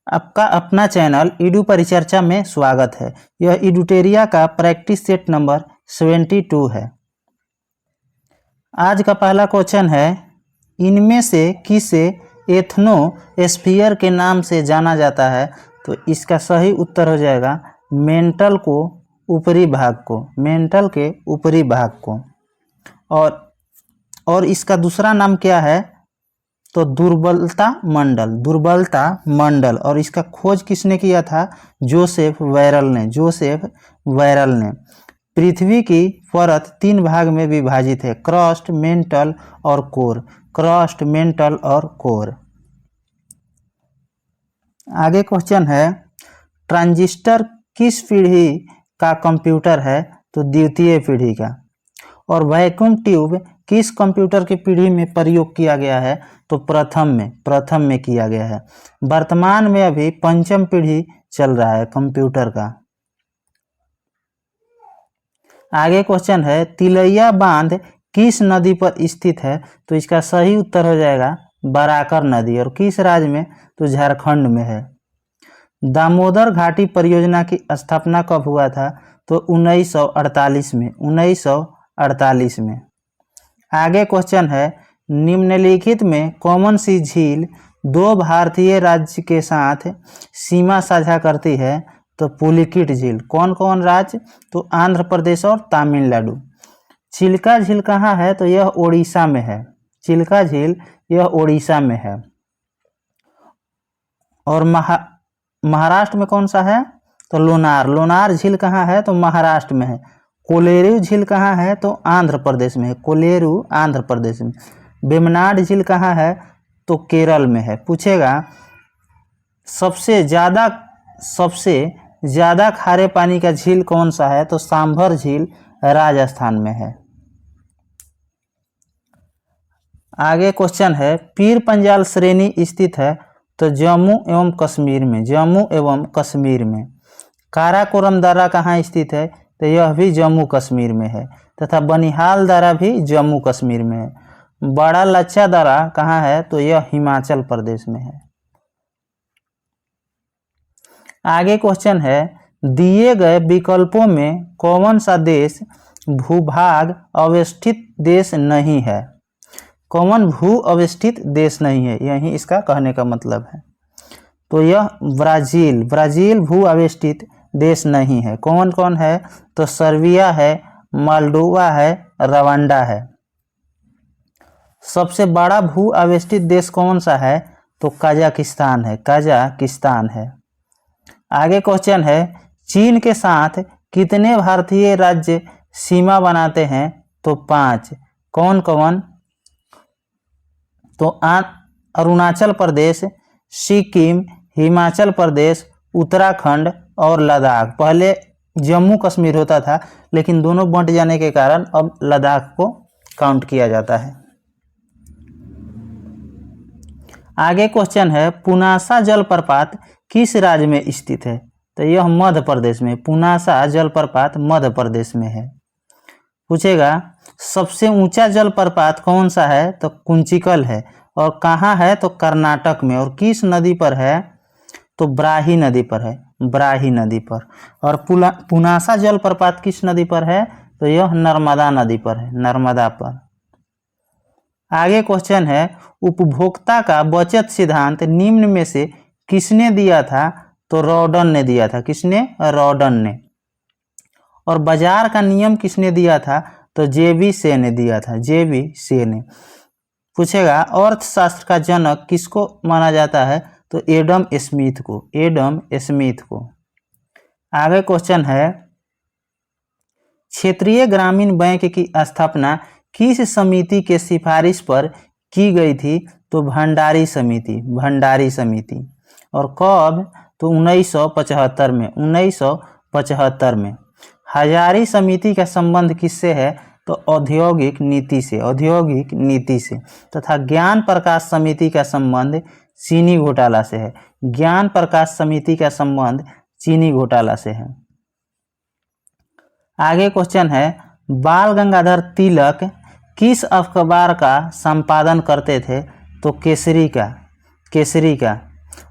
आपका अपना channel Edu परिचर्चा में स्वागत है। यह ईडूटेरिया का प्रैक्टिस सेट नंबर 72 है। आज का पहला क्वेश्चन है, इनमें से किसे एथनोस्फीयर के नाम से जाना जाता है? तो इसका सही उत्तर हो जाएगा मेंटल को ऊपरी भाग को, मेंटल के ऊपरी भाग को। और इसका दूसरा नाम क्या है? तो दुर्बलता मंडल, दुर्बलता मंडल। और इसका खोज किसने किया था? जोसेफ वैरल ने, जोसेफ वैरल ने। पृथ्वी की परत 3 भाग में विभाजित है, क्रस्ट, मेंटल और कोर, क्रस्ट, मेंटल और कोर। आगे क्वेश्चन है, ट्रांजिस्टर किस पीढ़ी का कंप्यूटर है? तो द्वितीय पीढ़ी का। और वैक्यूम ट्यूब किस कंप्यूटर की पीढ़ी में प्रयोग किया गया है? तो प्रथम में किया गया है। वर्तमान में अभी 5वीं पीढ़ी चल रहा है कंप्यूटर का। आगे क्वेश्चन है, तिलैया बांध किस नदी पर स्थित है? तो इसका सही उत्तर हो जाएगा बराकर नदी। और किस राज्य में? तो झारखंड में है। दामोदर घाटी परियोजना की स्थापना कब हुआ था? तो 1948 में, 1948 में। आगे क्वेश्चन है, निम्नलिखित में कौन सी झील 2 भारतीय राज्य के साथ सीमा साझा करती है? तो पुलिकिट झील। कौन कौन राज्य? तो आंध्र प्रदेश और तमिलनाडु। चिल्का झील कहाँ है? तो यह ओडिशा में है, चिल्का झील यह ओडिशा में है। और महाराष्ट्र में कौन सा है? तो लोनार, लोनार झील कहाँ है? तो महाराष्ट्र में है। कोलेरू झील कहाँ है? तो आंध्र प्रदेश में है, कोलेरू आंध्र प्रदेश में। वेम्बनाड झील कहाँ है? तो केरल में है। पूछेगा सबसे ज़्यादा खारे पानी का झील कौन सा है? तो सांभर झील राजस्थान में है। आगे क्वेश्चन है, पीर पंजाल श्रेणी स्थित है? तो जम्मू एवं कश्मीर में, जम्मू एवं कश्मीर में। काराकोरम दर्रा कहाँ स्थित है? तो यह भी जम्मू कश्मीर में है। तथा बनिहाल दर्रा भी जम्मू कश्मीर में है। बड़ा लच्छा दर्रा कहाँ है? तो यह हिमाचल प्रदेश में है। आगे क्वेश्चन है, दिए गए विकल्पों में कौन सा देश भूभाग अवस्थित देश नहीं है? कौन भू अवस्थित देश नहीं है, यही इसका कहने का मतलब है। तो यह ब्राज़ील, ब्राज़ील भू अवस्थित देश नहीं है। कौन कौन है? तो सर्बिया है, मोल्डोवा है, रवांडा है। सबसे बड़ा भू अवस्थित देश कौन सा है? तो कजाकिस्तान है, कजाकिस्तान है। आगे क्वेश्चन है, चीन के साथ कितने भारतीय राज्य सीमा बनाते हैं? तो 5। कौन कौन? तो अरुणाचल प्रदेश, सिक्किम, हिमाचल प्रदेश, उत्तराखंड और लद्दाख। पहले जम्मू कश्मीर होता था, लेकिन दोनों बंट जाने के कारण अब लद्दाख को काउंट किया जाता है। आगे क्वेश्चन है, पुनासा जलप्रपात किस राज्य में स्थित है? तो यह मध्य प्रदेश में, पुनासा जलप्रपात मध्य प्रदेश में है। पूछेगा सबसे ऊंचा जलप्रपात कौन सा है? तो कुंचिकल है। और कहाँ है? तो कर्नाटक में। और किस नदी पर है? तो ब्राही नदी पर है, ब्राही नदी पर। और पुनासा जलप्रपात किस नदी पर है? तो यह नर्मदा नदी पर है, नर्मदा पर। आगे क्वेश्चन है, उपभोक्ता का बचत सिद्धांत निम्न में से किसने दिया था? तो रॉडन ने दिया था। किसने? रॉडन ने। और बाजार का नियम किसने दिया था? तो जेबी से ने दिया था, जेबी से ने। पूछेगा अर्थशास्त्र का जनक किसको माना जाता है? तो एडम स्मिथ को, एडम स्मिथ को। आगे क्वेश्चन है, क्षेत्रीय ग्रामीण बैंक की स्थापना किस समिति के सिफारिश पर की गई थी? तो भंडारी समिति, भंडारी समिति। और कब? तो 1975 में, 1975 में। हजारी समिति का संबंध किससे है? तो औद्योगिक नीति से, औद्योगिक नीति से। तथा ज्ञान प्रकाश समिति का संबंध चीनी घोटाला से है, ज्ञान प्रकाश समिति का संबंध चीनी घोटाला से है। आगे क्वेश्चन है, बाल गंगाधर तिलक किस अखबार का संपादन करते थे? तो केसरी का, केसरी का।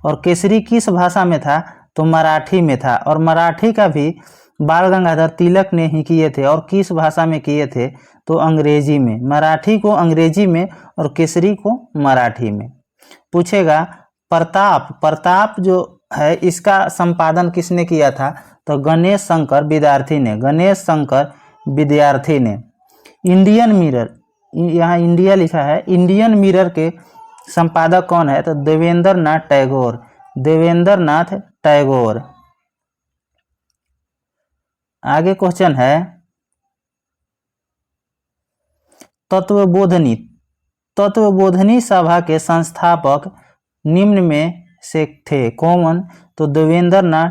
और केसरी किस भाषा में था, तो मराठी में था। और मराठी का भी बाल गंगाधर तिलक ने ही किए थे, और किस भाषा में किए थे, तो अंग्रेजी में। मराठी को अंग्रेजी में और केसरी को मराठी में। पूछेगा प्रताप जो है इसका संपादन किसने किया था, तो गणेश शंकर विद्यार्थी ने। इंडियन मिरर, यहाँ इंडिया लिखा है, इंडियन मिरर के संपादक कौन है, तो देवेंद्र नाथ टैगोर। आगे क्वेश्चन है तत्वबोधिनी सभा के संस्थापक निम्न में से थे कौन, तो देवेंद्र नाथ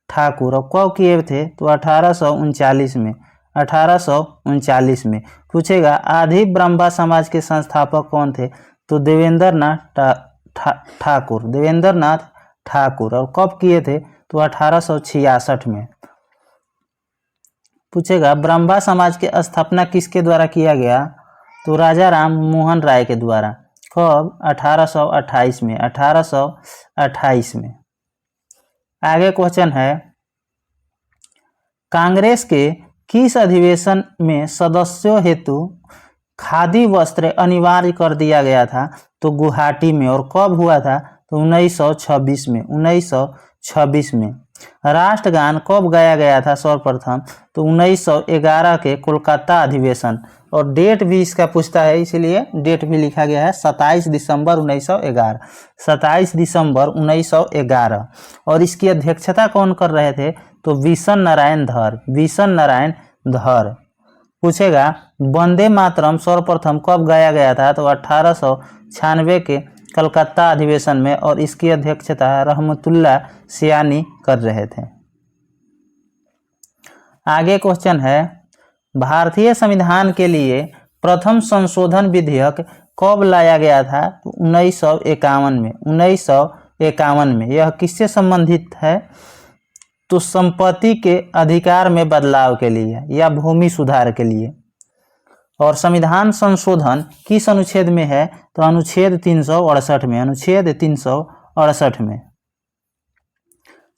ठाकुर। और कब किए थे, तो 1839 में। पूछेगा आदि ब्रह्मा समाज के संस्थापक कौन थे, तो देवेंद्र नाथ ठाकुर। और कब किए थे, तो 1866 में। पूछेगा ब्रह्मा समाज की स्थापना किसके द्वारा किया गया, तो राजा राम मोहन राय के द्वारा। कब, 1828 में। आगे क्वेश्चन है कांग्रेस के किस अधिवेशन में सदस्यों हेतु खादी वस्त्र अनिवार्य कर दिया गया था, तो गुवाहाटी में। और कब हुआ था, तो 1926 में। राष्ट्रगान कब गाया गया था सर्वप्रथम, तो 1911 के कोलकाता अधिवेशन। और डेट भी इसका पूछता है, इसलिए डेट भी लिखा गया है 27 दिसंबर 1911। और इसकी अध्यक्षता कौन कर रहे थे, तो विशन नारायण धर। पूछेगा वंदे मातरम सर्वप्रथम कब गाया गया था, तो 1896 के कलकत्ता अधिवेशन में। और इसकी अध्यक्षता रहमतुल्लाह सियानी कर रहे थे। आगे क्वेश्चन है भारतीय संविधान के लिए प्रथम संशोधन विधेयक कब लाया गया था, तो 1951 में। यह किससे संबंधित है, तो संपत्ति के अधिकार में बदलाव के लिए या भूमि सुधार के लिए। और संविधान संशोधन किस अनुच्छेद में है, तो अनुच्छेद 368 में।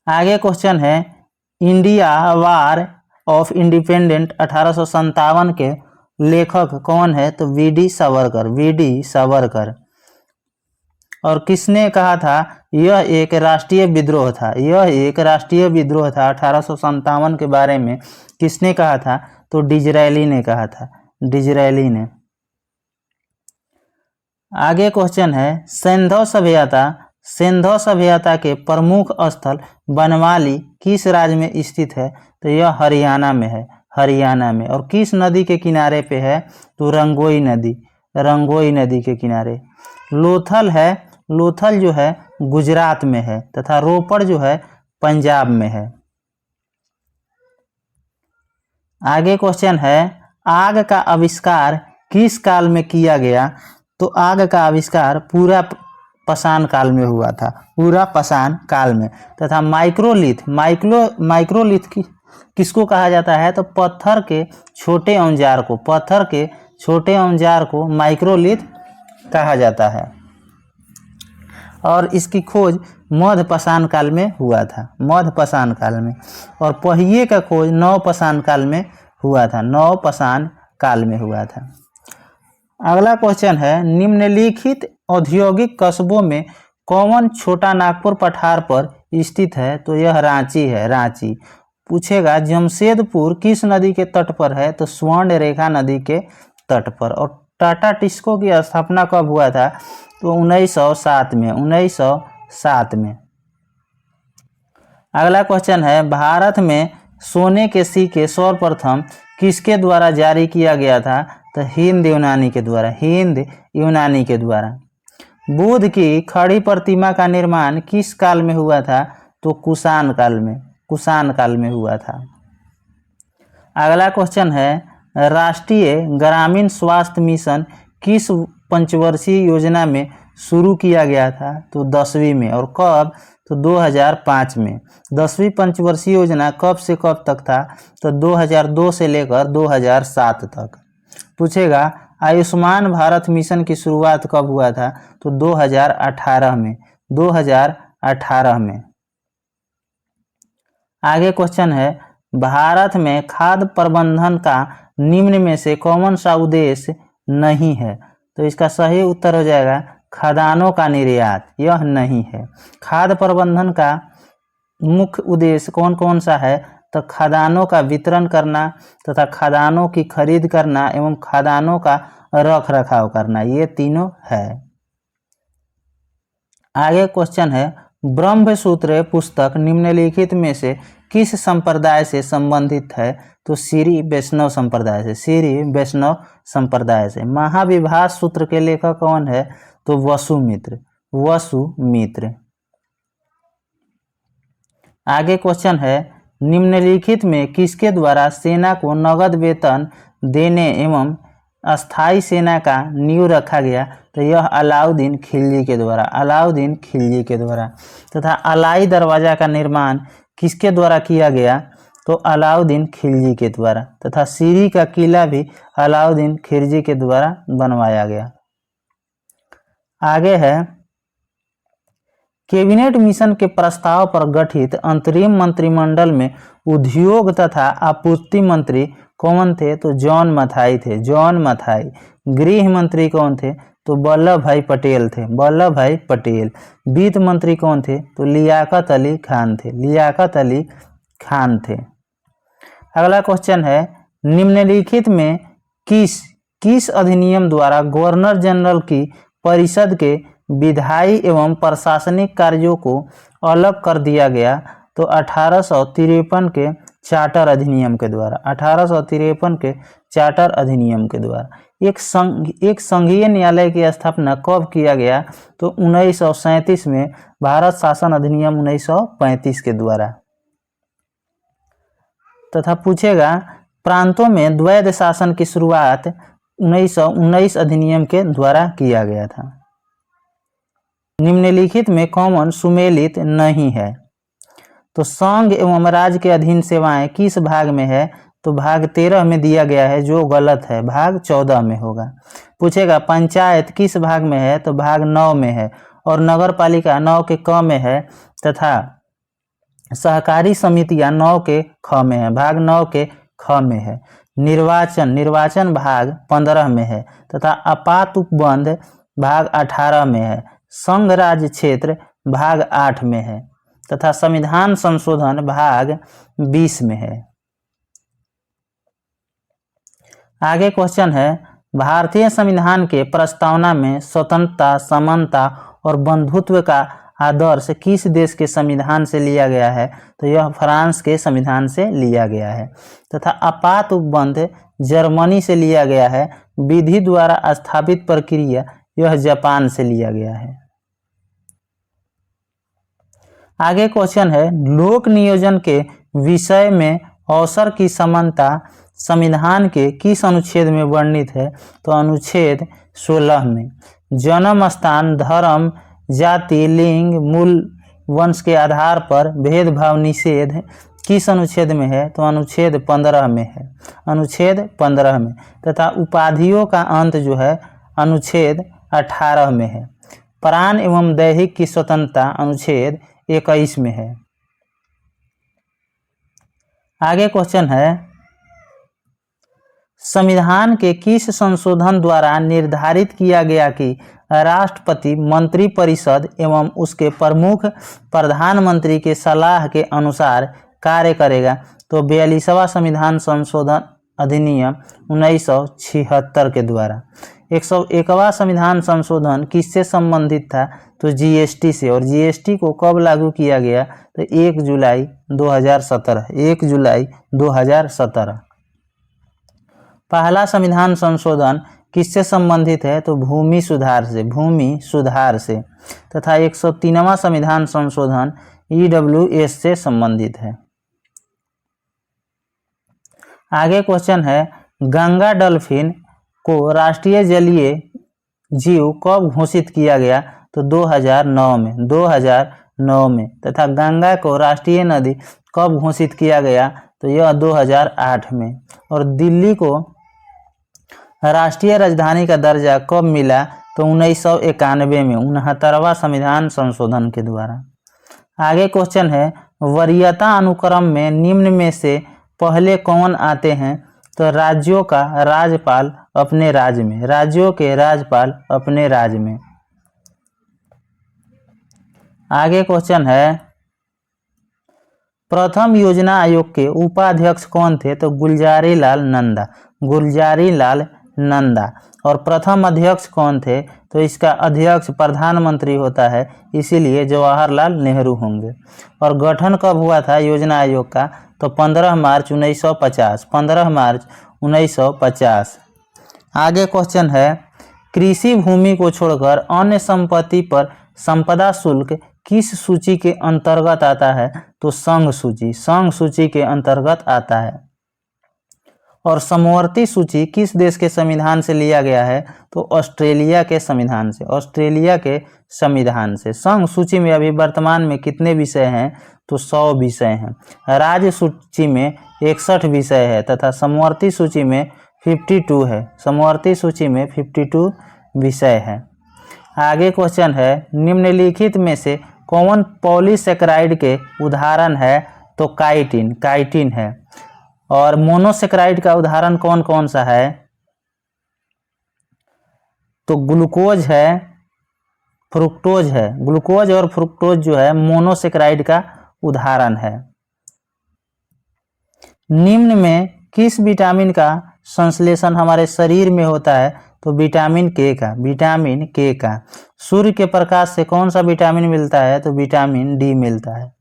आगे क्वेश्चन है इंडिया वार ऑफ इंडिपेंडेंट 1857 के लेखक कौन है, तो वीडी सावरकर। और किसने कहा था, यह एक राष्ट्रीय विद्रोह था। 1857 के बारे में किसने कहा था, तो डिज़रायली ने कहा था। आगे क्वेश्चन है सिंधु सभ्यता के प्रमुख स्थल बनवाली किस राज्य में स्थित है, तो यह हरियाणा में। और किस नदी के किनारे पे है, तो रंगोई नदी के किनारे। लोथल जो है गुजरात में है, तथा रोपड़ जो है पंजाब में है। आगे क्वेश्चन है आग का आविष्कार किस काल में किया गया, तो आग का आविष्कार पूरा पाषाण काल में हुआ था, तथा माइक्रोलिथ किसको कहा जाता है, तो पत्थर के छोटे औजार को माइक्रोलिथ कहा जाता है। और इसकी खोज मध्य पाषाण काल में हुआ था, और पहिए का खोज नवपाषाण काल में हुआ था। अगला क्वेश्चन है निम्नलिखित औद्योगिक कस्बों में कौन छोटा नागपुर पठार पर स्थित है, तो यह रांची। पूछेगा जमशेदपुर किस नदी के तट पर है, तो स्वर्णरेखा नदी के तट पर। और टाटा टिस्को की स्थापना कब हुआ था, तो 1907 में। अगला क्वेश्चन है भारत में सोने के सिक्के सर्वप्रथम किसके द्वारा जारी किया गया था, तो हिंद यूनानी के द्वारा। बुद्ध की खड़ी प्रतिमा का निर्माण किस काल में हुआ था, तो कुषाण काल में हुआ था। अगला क्वेश्चन है राष्ट्रीय ग्रामीण स्वास्थ्य मिशन किस पंचवर्षीय योजना में शुरू किया गया था, तो 10वीं में। और कब, तो 2005 में। 10वीं पंचवर्षीय योजना कब से कब तक था, तो 2002 से लेकर 2007 तक। पूछेगा आयुष्मान भारत मिशन की शुरुआत कब हुआ था? तो 2018 में। 2018 में। आगे क्वेश्चन है, भारत में खाद्य प्रबंधन का निम्न में से कौन सा उद्देश्य नहीं है? तो इसका सही उत्तर हो जाएगा खदानों का निर्यात, यह नहीं है। खाद्य प्रबंधन का मुख्य उद्देश्य कौन कौन सा है? तो खदानों का वितरण करना तथा खदानों की खरीद करना एवं खदानों का रख रखाव करना, ये तीनों है। आगे क्वेश्चन है, ब्रह्मसूत्र पुस्तक निम्नलिखित में से किस संप्रदाय से संबंधित है? तो श्री वैष्णव संप्रदाय से, श्री वैष्णव संप्रदाय से। महाविभास सूत्र के लेखक कौन है? तो वसुमित्र, वसुमित्र। आगे क्वेश्चन है, निम्नलिखित में किसके द्वारा सेना को नगद वेतन देने एवं अस्थाई सेना का नींव रखा गया? तो यह अलाउद्दीन खिलजी के द्वारा, अलाउद्दीन खिलजी के द्वारा। तथा अलाई दरवाजा का निर्माण किसके द्वारा किया गया? तो अलाउद्दीन खिलजी के द्वारा। तथा सीरी का किला भी अलाउद्दीन खिलजी के द्वारा बनवाया गया। आगे है, कैबिनेट मिशन के प्रस्ताव पर गठित अंतरिम मंत्रिमंडल में उद्योग तथा आपूर्ति मंत्री कौन थे? तो जॉन मथाई थे, जॉन मथाई। गृह मंत्री कौन थे? तो वल्लभ भाई पटेल थे, वल्लभ भाई पटेल। वित्त मंत्री कौन थे? तो लियाकत अली खान थे, लियाकत अली खान थे। अगला क्वेश्चन है, निम्नलिखित में किस अधिनियम द्वारा गवर्नर जनरल की परिषद के विधायी एवं प्रशासनिक कार्यों को अलग कर दिया गया? तो 1853 के चार्टर अधिनियम के द्वारा, 1853 के चार्टर अधिनियम के द्वारा। एक संघीय न्यायालय की स्थापना कब किया गया? तो 1937 में, भारत शासन अधिनियम 1935 के द्वारा। तथा पूछेगा, प्रांतों में द्वैध शासन की शुरुआत 1919 अधिनियम के द्वारा किया गया था। निम्नलिखित में कौन सुमेलित नहीं है? तो संघ एवं राज्य के अधीन सेवाएं किस भाग में है? तो भाग 13 में दिया गया है, जो गलत है, भाग 14 में होगा। पूछेगा, पंचायत किस भाग में है? तो भाग 9 में है। और नगर पालिका 9 के क में है। तथा सहकारी समितियां 9 के ख में है, भाग 9 के ख में है। निर्वाचन भाग 15 में है। तथा आपात उपबंध भाग 18 में है। संघ राज्य क्षेत्र भाग 8 में है। तथा संविधान संशोधन भाग 20 में है। आगे क्वेश्चन है, भारतीय संविधान के प्रस्तावना में स्वतंत्रता, समानता और बंधुत्व का आदर्श किस देश के संविधान से लिया गया है? तो यह फ्रांस के संविधान से लिया गया है। तथा आपात उपबंध जर्मनी से लिया गया है। विधि द्वारा स्थापित प्रक्रिया यह जापान से लिया गया है। आगे क्वेश्चन है, लोक नियोजन के विषय में अवसर की समानता संविधान के किस अनुच्छेद में वर्णित है? तो अनुच्छेद 16 में। जन्म स्थान, धर्म, जाति, लिंग, मूल वंश के आधार पर भेदभाव निषेध किस अनुच्छेद में है? तो अनुच्छेद 15 में है, अनुच्छेद 15 में। तथा उपाधियों का अंत जो है अनुच्छेद 18 में है। प्राण एवं दैहिक की स्वतंत्रता अनुच्छेद 21 में है। आगे क्वेश्चन है, संविधान के किस संशोधन द्वारा निर्धारित किया गया कि राष्ट्रपति मंत्रिपरिषद एवं उसके प्रमुख प्रधानमंत्री के सलाह के अनुसार कार्य करेगा? तो 42वां संविधान संशोधन अधिनियम 1976 के द्वारा। 101वां संविधान संशोधन किससे संबंधित था? तो जीएसटी से। और जीएसटी को कब लागू किया गया? तो 1 जुलाई 2017, 1 जुलाई 2017। पहला संविधान संशोधन किससे संबंधित है? तो भूमि सुधार से, भूमि सुधार से। तथा 103वां संविधान संशोधन EWS से संबंधित है। आगे क्वेश्चन है, गंगा डॉल्फिन को राष्ट्रीय जलीय जीव कब घोषित किया गया? तो 2009 में, 2009 में। तथा गंगा को राष्ट्रीय नदी कब घोषित किया गया? तो यह 2008 में। और दिल्ली को राष्ट्रीय राजधानी का दर्जा कब मिला? तो 1991 में 69वां संविधान संशोधन के द्वारा। आगे क्वेश्चन है, वरीयता अनुक्रम में निम्न में से पहले कौन आते हैं? तो राज्यों का राज्यपाल अपने राज्य में, राज्यों के राज्यपाल अपने राज्य में। आगे क्वेश्चन है, प्रथम योजना आयोग के उपाध्यक्ष कौन थे? तो गुलजारी लाल नंदा, गुलजारी लाल नंदा। और प्रथम अध्यक्ष कौन थे? तो इसका अध्यक्ष प्रधानमंत्री होता है, इसीलिए जवाहरलाल नेहरू होंगे। और गठन कब हुआ था योजना आयोग का? तो 15 मार्च 1950, 15 मार्च 1950। आगे क्वेश्चन है, कृषि भूमि को छोड़कर अन्य संपत्ति पर संपदा शुल्क किस सूची के अंतर्गत आता है? तो संघ सूची, संघ सूची के अंतर्गत आता है। और समवर्ती सूची किस देश के संविधान से लिया गया है? तो ऑस्ट्रेलिया के संविधान से, ऑस्ट्रेलिया के संविधान से। संघ सूची में अभी वर्तमान में कितने विषय हैं? तो 100 विषय हैं। राज्य सूची में 61 विषय है तथा समवर्ती सूची में 52 है, समवर्ती सूची में 52 विषय है। आगे क्वेश्चन है, निम्नलिखित में से कौन पॉलीसेकेराइड के उदाहरण है? तो काइटिन, काइटिन है। और मोनोसेकेराइड का उदाहरण कौन कौन सा है? तो ग्लूकोज है, फ्रुक्टोज है। ग्लूकोज और फ्रुक्टोज जो है मोनोसेकेराइड का उदाहरण है। निम्न में किस विटामिन का संश्लेषण हमारे शरीर में होता है? तो विटामिन के का, विटामिन के का। सूर्य के प्रकाश से कौन सा विटामिन मिलता है? तो विटामिन डी मिलता है।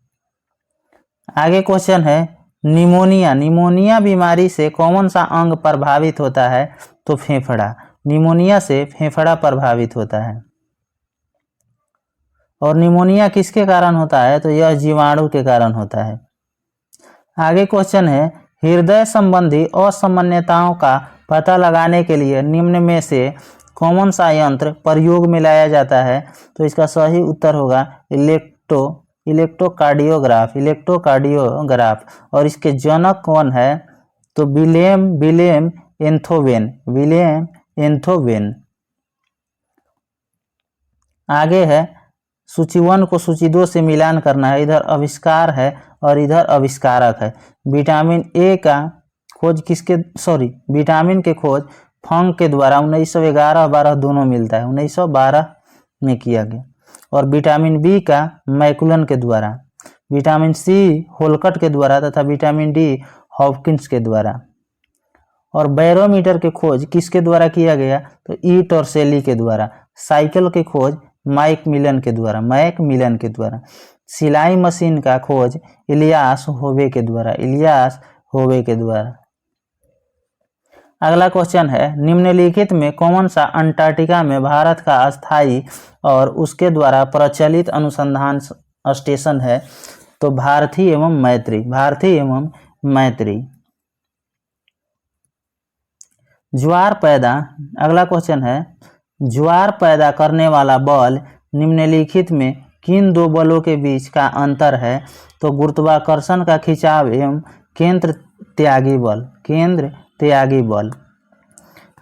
आगे क्वेश्चन है, निमोनिया, निमोनिया बीमारी से कौन सा अंग प्रभावित होता है? तो फेफड़ा, निमोनिया से फेफड़ा प्रभावित होता है। और निमोनिया किसके कारण होता है? तो यह जीवाणु के कारण होता है। आगे क्वेश्चन है, हृदय संबंधी असामान्यताओं का पता लगाने के लिए निम्न में से कौन सा यंत्र प्रयोग में लाया जाता है? तो इसका सही उत्तर होगा इलेक्ट्रोकार्डियोग्राफ, इलेक्ट्रोकार्डियोग्राफ। और इसके जनक कौन है? तो विलेम एंथोवेन, विलेम एंथोवेन। आगे है, सूची 1 को सूची 2 से मिलान करना है। इधर आविष्कार है और इधर आविष्कारक है। विटामिन ए का खोज विटामिन के खोज फंग के द्वारा 1911-12 दोनों मिलता है, 1912 में किया गया। और विटामिन बी का मैकुलन के द्वारा, विटामिन सी होलकट के द्वारा तथा विटामिन डी हॉपकिंस के द्वारा। और बैरोमीटर के खोज किसके द्वारा किया गया? तो ई टॉर्सेली के द्वारा। साइकिल के खोज माइक मिलन के द्वारा, माइक मिलन के द्वारा। सिलाई मशीन का खोज इलियास होवे के द्वारा, इलियास होवे के द्वारा। अगला क्वेश्चन है, निम्नलिखित में कौन सा अंटार्कटिका में भारत का अस्थायी और उसके द्वारा प्रचलित अनुसंधान स्टेशन है? तो भारती एवं मैत्री, भारती एवं मैत्री। ज्वार पैदा, अगला क्वेश्चन है, ज्वार पैदा करने वाला बल निम्नलिखित में किन दो बलों के बीच का अंतर है? तो गुरुत्वाकर्षण का खिंचाव एवं केंद्र त्यागी बल, केंद्र त्यागी बल।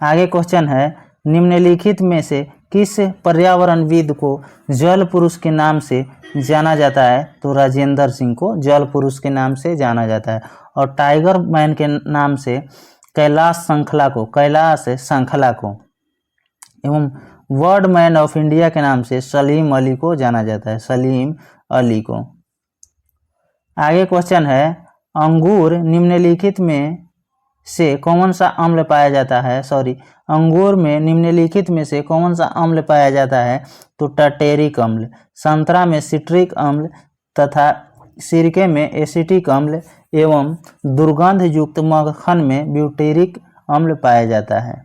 आगे क्वेश्चन है, निम्नलिखित में से किस पर्यावरणविद को जल पुरुष के नाम से जाना जाता है? तो राजेंद्र सिंह को जल पुरुष के नाम से जाना जाता है। और टाइगर मैन के नाम से कैलाश संखला को, कैलाश संखला को। एवं वर्ड मैन ऑफ इंडिया के नाम से सलीम अली को जाना जाता है, सलीम अली को। आगे क्वेश्चन है, अंगूर निम्नलिखित में से कौन सा अम्ल पाया जाता है? अंगूर में निम्नलिखित में से कौन सा अम्ल पाया जाता है? तो टर्टेरिक अम्ल। संतरा में सिट्रिक अम्ल तथा सिरके में एसिटिक अम्ल एवं दुर्गंध युक्त मक्खन में ब्यूटेरिक अम्ल पाया जाता है।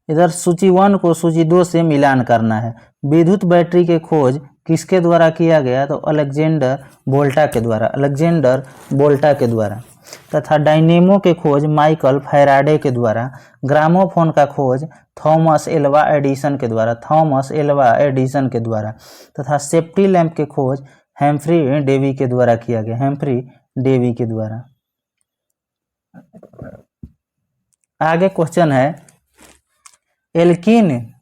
इधर सूची 1 को सूची 2 से मिलान करना है। विद्युत बैटरी के खोज किसके द्वारा किया गया? तो अलेक्जेंडर वोल्टा के द्वारा, अलेक्जेंडर वोल्टा के द्वारा। तथा डायनेमो के खोज माइकल फैराडे के द्वारा। ग्रामोफोन का खोज थॉमस एल्वा एडिसन के द्वारा, थॉमस एल्वा एडिसन के द्वारा। तथा सेफ्टी लैंप के खोज हेम्फ्री डेवी के द्वारा किया गया, हेम्फ्री डेवी के द्वारा। आगे क्वेश्चन है, एल्कीन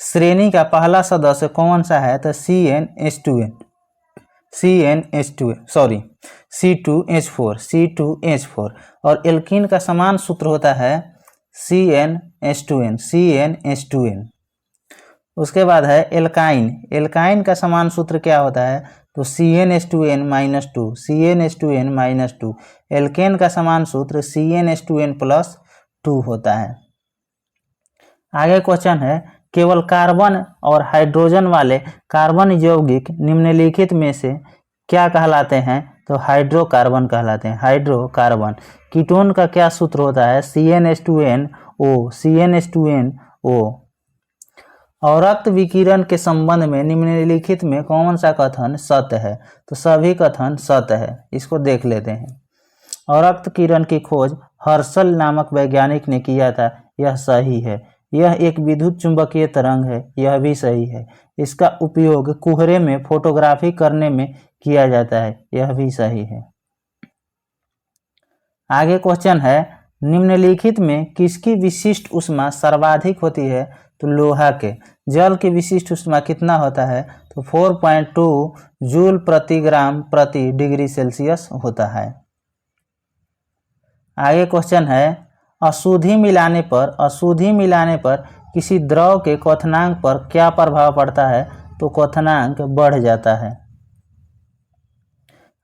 श्रेणी का पहला सदस्य कौन सा है? तो C2H4 और एल्कीन का समान सूत्र होता है CnH2n। उसके बाद है एल्काइन का समान सूत्र क्या होता है? तो CnH2n-2 एल्केन का समान सूत्र CnH2n+2 होता है। आगे क्वेश्चन है, केवल कार्बन और हाइड्रोजन वाले कार्बन यौगिक निम्नलिखित में से क्या कहलाते हैं? तो हाइड्रोकार्बन कहलाते हैं। हाइड्रोकार्बन। कीटोन का क्या सूत्र होता है? CnH2nO। और रक्त विकिरण के संबंध में निम्नलिखित में कौन सा कथन सत्य है? तो सभी कथन सत्य है। इसको देख लेते हैं। और रक्त किरण की खोज हर्शल नामक वैज्ञानिक ने किया था, यह सही है। यह एक विद्युत चुंबकीय तरंग है, यह भी सही है। इसका उपयोग कुहरे में फोटोग्राफी करने में किया जाता है, यह भी सही है। आगे क्वेश्चन है, निम्नलिखित में किसकी विशिष्ट ऊष्मा सर्वाधिक होती है? तो लोहा के। जल की विशिष्ट ऊष्मा कितना होता है? तो 4.2 जूल प्रति ग्राम प्रति डिग्री सेल्सियस होता है। आगे क्वेश्चन है, अशुद्धि मिलाने पर किसी द्रव के क्वथनांक पर क्या प्रभाव पड़ता है? तो क्वथनांक बढ़ जाता है।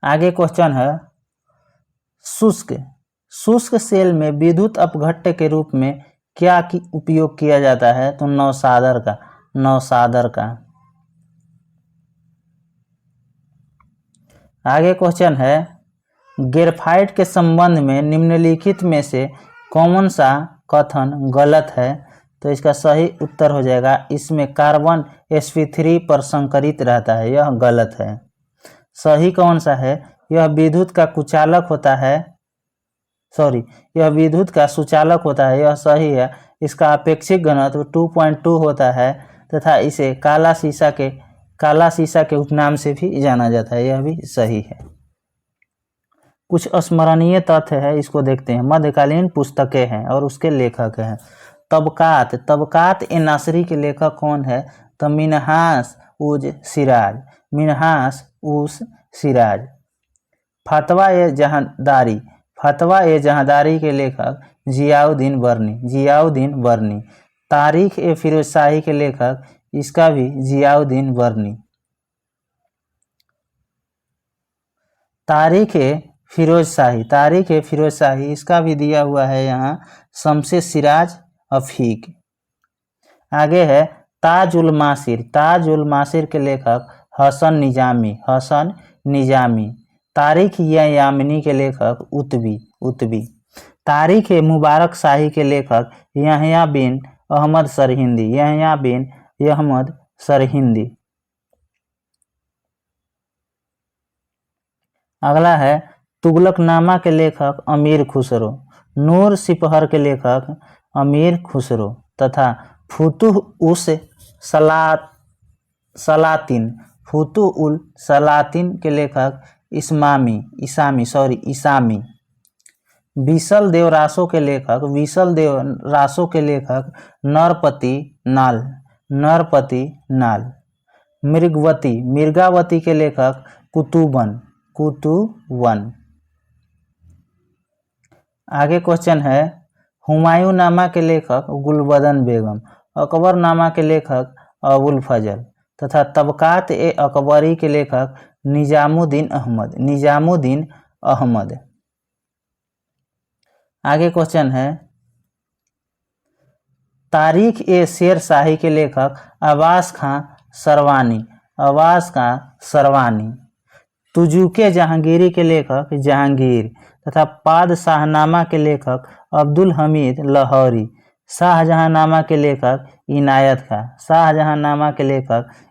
आगे क्वेश्चन है, शुष्क सेल में विद्युत अपघट्य के रूप में क्या उपयोग किया जाता है? तो नौसादर का। आगे क्वेश्चन है, ग्रेफाइट के संबंध में निम्नलिखित में से कौन सा कथन गलत है? तो इसका सही उत्तर हो जाएगा, इसमें कार्बन sp3 पर संकरित रहता है, यह गलत है। सही कौन सा है? यह विद्युत का सुचालक होता है, यह सही है। इसका अपेक्षिक घनत्व 2.2 होता है तथा इसे काला शीशा के उपनाम से भी जाना जाता है, यह भी सही है। कुछ स्मरणीय तथ्य है, इसको देखते हैं। मध्यकालीन पुस्तकें हैं और उसके लेखक हैं। तबकात ए नासरी के लेखक कौन है? तो मिन्हास उस सिराज। फतवा ए जहांदारी के लेखक जियाउद्दीन बर्नी। तारीख ए फिरोजशाही के लेखक, इसका भी जियाउद्दीन बर्नी। तारीख ए फिरोजशाही इसका भी दिया हुआ है यहाँ, शमसे सिराज अफीक। आगे है ताज उल मासिर के लेखक हसन निजामी। तारीख यामिनी के लेखक उत्बी। तारीख मुबारक शाही के लेखक यहया बिन अहमद सरहिंदी। अगला है तुगलकनामा के लेखक अमीर खुसरो। नूर सिपहर के लेखक अमीर खुसरो तथा फुतुह उस सलातिन के लेखक इसामी। विसल देव रासो के लेखक नरपति नाल। मृगावती के लेखक कुतुबन। आगे क्वेश्चन है, हुमायूं नामा के लेखक गुलबदन बेगम। अकबर नामा के लेखक अबुल फजल तथा तबकात ए अकबरी के लेखक निजामुद्दीन अहमद। आगे क्वेश्चन है, तारीख ए शेर शाही के लेखक अब्बास खां सरवानी। तुजुके जहांगीरी के लेखक जहांगीर तथा पादशाहनामा के लेखक अब्दुल हमीद लाहौरी। शाहजहांनामा के लेखक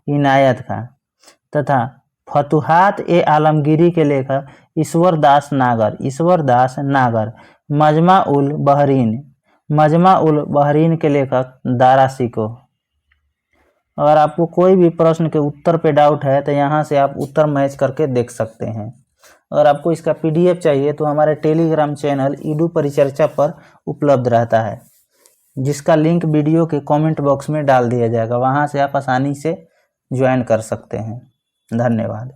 इनायत खां तथा फतुहात ए आलमगीरी के लेखक ईश्वर दास नागर। मजमा उल बहरीन के लेखक दारा शिकोह। अगर आपको कोई भी प्रश्न के उत्तर पे डाउट है तो यहाँ से आप उत्तर मैच करके देख सकते हैं। अगर आपको इसका PDF चाहिए तो हमारे टेलीग्राम चैनल ईडू परिचर्चा पर उपलब्ध रहता है, जिसका लिंक वीडियो के कमेंट बॉक्स में डाल दिया जाएगा। वहां से आप आसानी से ज्वाइन कर सकते हैं। धन्यवाद।